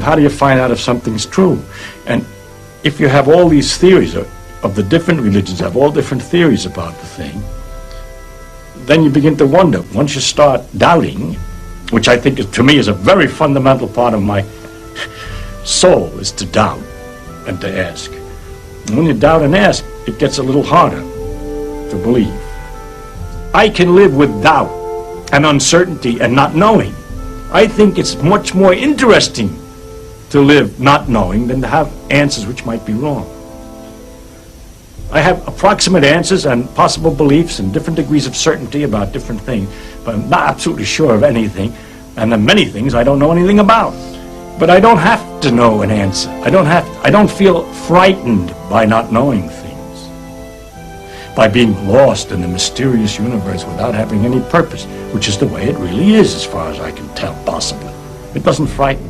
How do you find out if something's true? And if you have all these theories of the different religions, have all different theories about the thing, then you begin to wonder. Once you start doubting, which I think to me is a very fundamental part of my soul, is to doubt and to ask. And when you doubt and ask, it gets a little harder to believe. I can live with doubt and uncertainty and not knowing. I think it's much more interesting to live not knowing than to have answers which might be wrong. I have approximate answers and possible beliefs and different degrees of certainty about different things, but I'm not absolutely sure of anything, and there are many things I don't know anything about. But I don't have to know an answer. I don't feel frightened by not knowing things, by being lost in the mysterious universe without having any purpose, which is the way it really is as far as I can tell, possibly. It doesn't frighten me.